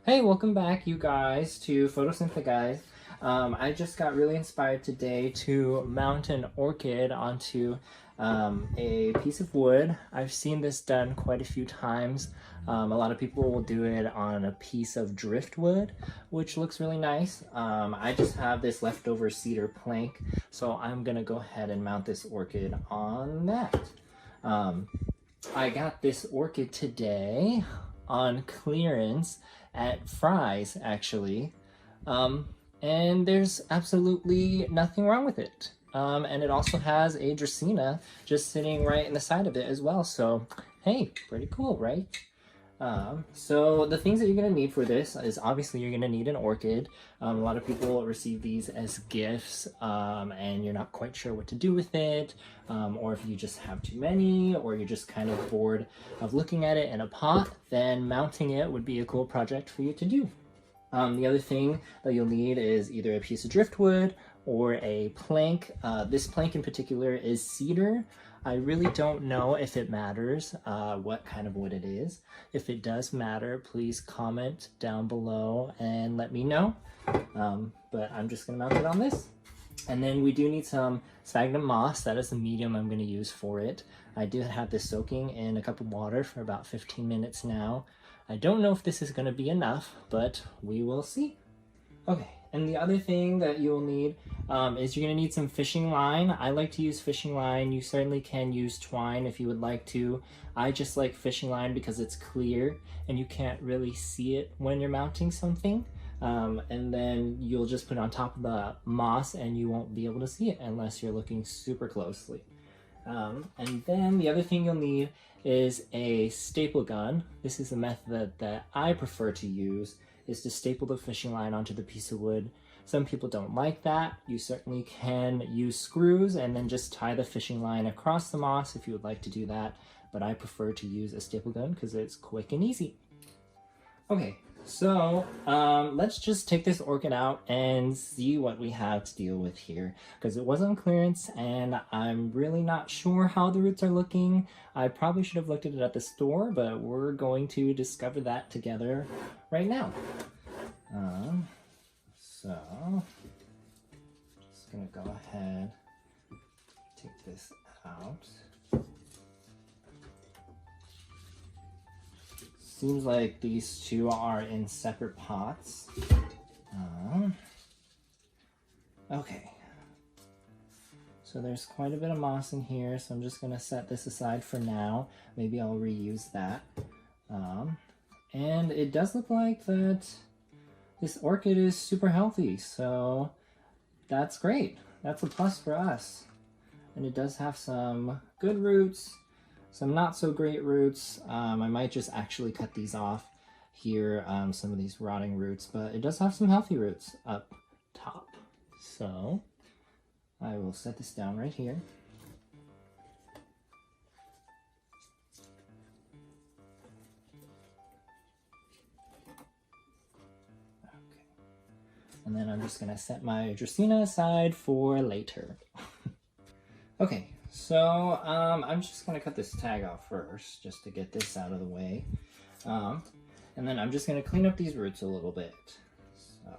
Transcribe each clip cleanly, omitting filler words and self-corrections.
Hey, welcome back, you guys, to Photosyntheguys. I just got really inspired today to mount an orchid onto a piece of wood. I've seen this done quite a few times. A lot of people will do it on a piece of driftwood, which looks really nice. I just have this leftover cedar plank, so I'm gonna go ahead and mount this orchid on that. Um, I got this orchid today on clearance at Fry's, actually. Um, and there's absolutely nothing wrong with it. And it also has a Dracaena just sitting right in the side of it as well. So, hey, pretty cool, right? So the things that you're going to need for this is obviously you're going to need an orchid. A lot of people receive these as gifts and you're not quite sure what to do with it, or if you just have too many, or you're just kind of bored of looking at it in a pot, then mounting it would be a cool project for you to do. The other thing that you'll need is either a piece of driftwood or a plank. This plank in particular is cedar. I really don't know if it matters what kind of wood it is. If it does matter, please comment down below and let me know. But I'm just gonna mount it on this. And then we do need some sphagnum moss. That is the medium I'm gonna use for it. I do have this soaking in a cup of water for about 15 minutes now. I don't know if this is gonna be enough, but we will see. Okay, and the other thing that you'll need is you're gonna need some fishing line. I like to use fishing line. You certainly can use twine if you would like to. I just like fishing line because it's clear and you can't really see it when you're mounting something. And then you'll just put it on top of the moss and you won't be able to see it unless you're looking super closely. And then the other thing you'll need is a staple gun. This is the method that I prefer to use, is to staple the fishing line onto the piece of wood. Some people don't like that. You certainly can use screws and then just tie the fishing line across the moss if you would like to do that, but I prefer to use a staple gun because it's quick and easy. Okay, so let's just take this orchid out and see what we have to deal with here, because it was on clearance and I'm really not sure how the roots are looking. I probably should have looked at it at the store, but we're going to discover that together right now. So just gonna go ahead, take this out. Seems like these two are in separate pots. Okay. So there's quite a bit of moss in here, so I'm just gonna set this aside for now. Maybe I'll reuse that. And it does look like that this orchid is super healthy, so that's great. That's a plus for us. And it does have some good roots, some not so great roots. I might just actually cut these off here, some of these rotting roots, but it does have some healthy roots up top. So I will set this down right here. Okay. And then I'm just gonna set my Dracaena aside for later. Okay. So I'm just gonna cut this tag off first, just to get this out of the way. And then I'm just gonna clean up these roots a little bit. So.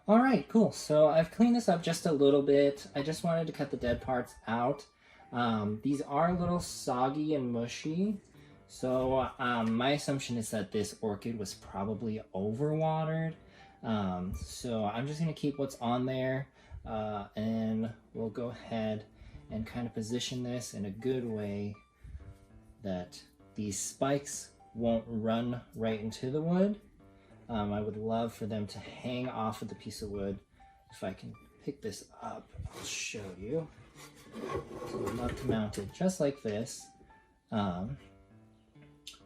All right, cool. So I've cleaned this up just a little bit. I just wanted to cut the dead parts out. These are a little soggy and mushy. So my assumption is that this orchid was probably overwatered. So I'm just gonna keep what's on there and we'll go ahead and kind of position this in a good way that these spikes won't run right into the wood. I would love for them to hang off of the piece of wood. If I can pick this up, I'll show you. So I'd love to mount it just like this.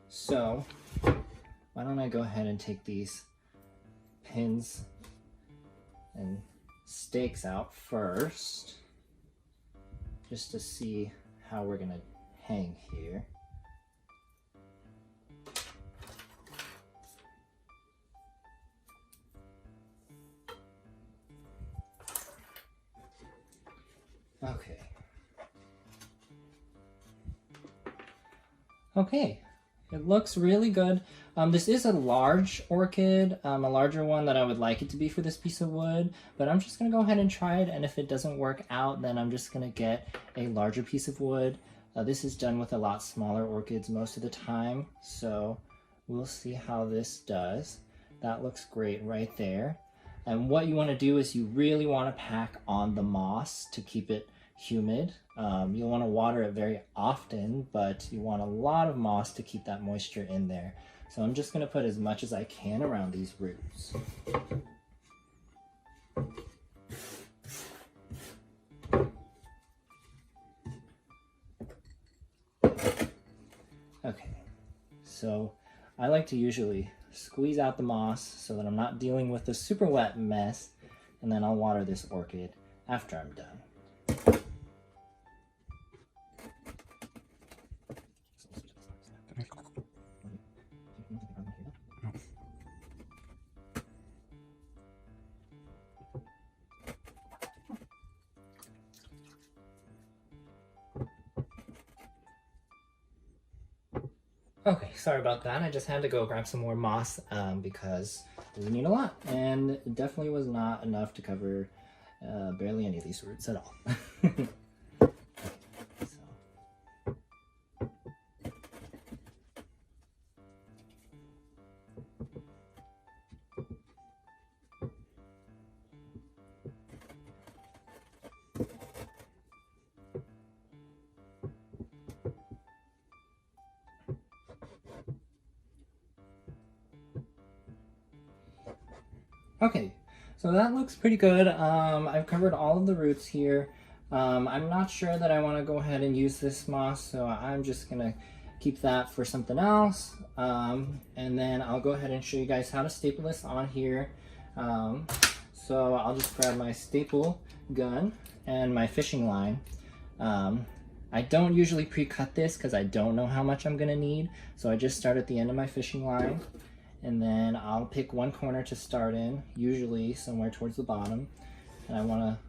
So why don't I go ahead and take these pins and stakes out first, just to see how we're gonna hang here. Okay. Okay, it looks really good. This is a large orchid, a larger one that I would like it to be for this piece of wood, but I'm just gonna go ahead and try it, and if it doesn't work out, then I'm just gonna get a larger piece of wood. This is done with a lot smaller orchids most of the time, so we'll see how this does. That looks great right there. And what you want to do is you really want to pack on the moss to keep it humid. You'll want to water it very often, but you want a lot of moss to keep that moisture in there. So I'm just going to put as much as I can around these roots. Okay, so I like to usually squeeze out the moss so that I'm not dealing with the super wet mess, and then I'll water this orchid after I'm done. Okay, sorry about that. I just had to go grab some more moss because we need a lot, and it definitely was not enough to cover barely any of these roots at all. Okay, so that looks pretty good. I've covered all of the roots here. I'm not sure that I want to go ahead and use this moss, so I'm just going to keep that for something else. And then I'll go ahead and show you guys how to staple this on here. So I'll just grab my staple gun and my fishing line. I don't usually pre-cut this because I don't know how much I'm going to need, so I just start at the end of my fishing line. And then I'll pick one corner to start in, usually somewhere towards the bottom. And I want to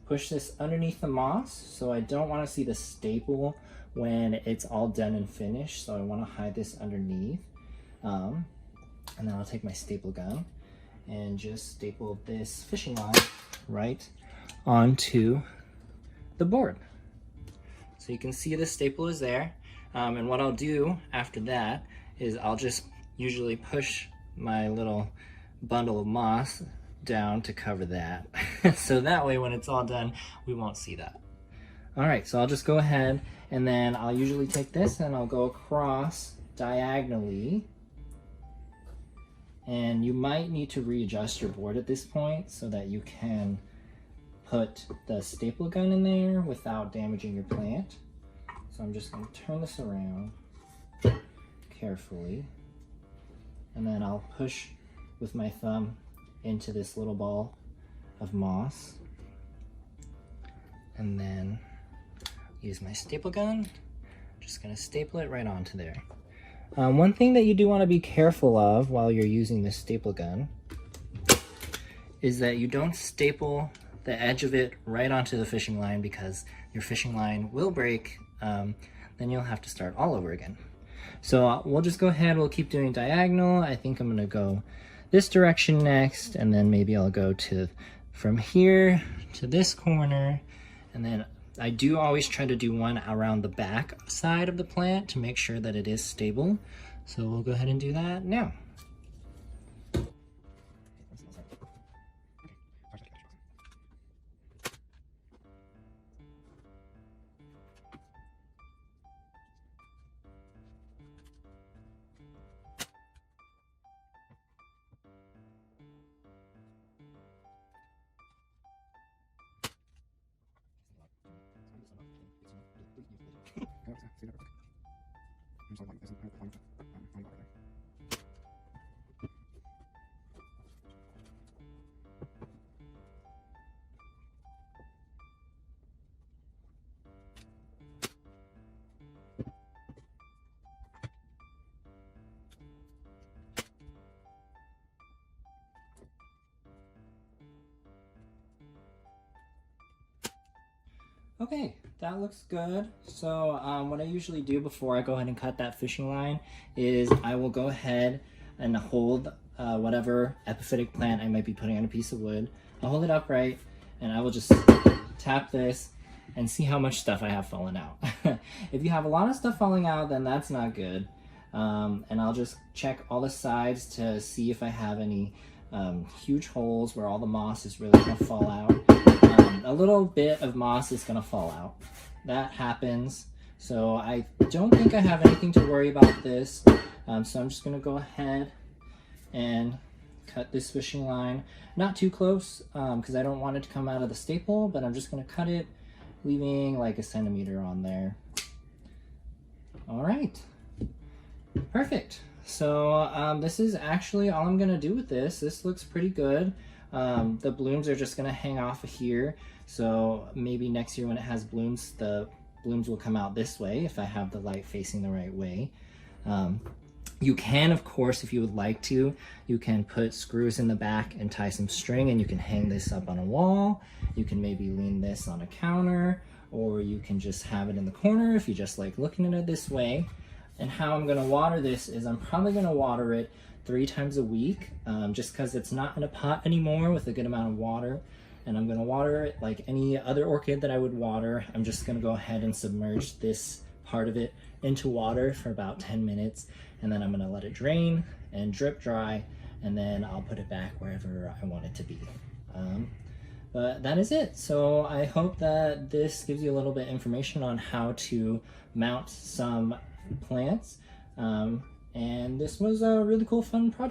push this underneath the moss, so I don't want to see the staple when it's all done and finished, so I want to hide this underneath. And then I'll take my staple gun and just staple this fishing line right onto the board. So you can see the staple is there. And what I'll do after that is I'll just usually push my little bundle of moss down to cover that. So that way when it's all done, we won't see that. All right, so I'll just go ahead and then I'll usually take this and I'll go across diagonally. And you might need to readjust your board at this point so that you can put the staple gun in there without damaging your plant. So I'm just going to turn this around carefully. And then I'll push with my thumb into this little ball of moss. And then use my staple gun. Just gonna staple it right onto there. One thing that you do want to be careful of while you're using this staple gun is that you don't staple the edge of it right onto the fishing line, because your fishing line will break. Then you'll have to start all over again. So we'll just go ahead, we'll keep doing diagonal. I think I'm gonna go this direction next, and then maybe I'll go from here to this corner. And then I do always try to do one around the back side of the plant to make sure that it is stable. So we'll go ahead and do that now. Okay, that looks good. So what I usually do before I go ahead and cut that fishing line is I will go ahead and hold whatever epiphytic plant I might be putting on a piece of wood. I'll hold it upright and I will just tap this and see how much stuff I have falling out. If you have a lot of stuff falling out, then that's not good. And I'll just check all the sides to see if I have any huge holes where all the moss is really gonna fall out. A little bit of moss is gonna fall out. That happens. So I don't think I have anything to worry about this. So I'm just gonna go ahead and cut this fishing line. Not too close, because I don't want it to come out of the staple, but I'm just gonna cut it, leaving like a centimeter on there. All right, perfect. So this is actually all I'm gonna do with this. This looks pretty good. The blooms are just gonna hang off of here. So maybe next year when it has blooms, the blooms will come out this way if I have the light facing the right way. You can, of course, if you would like to, you can put screws in the back and tie some string and you can hang this up on a wall. You can maybe lean this on a counter, or you can just have it in the corner if you just like looking at it this way. And how I'm gonna water this is I'm probably gonna water it 3 times a week, just because it's not in a pot anymore with a good amount of water. And I'm gonna water it like any other orchid that I would water. I'm just gonna go ahead and submerge this part of it into water for about 10 minutes. And then I'm gonna let it drain and drip dry, and then I'll put it back wherever I want it to be. But that is it. So I hope that this gives you a little bit of information on how to mount some plants. And this was a really cool, fun project.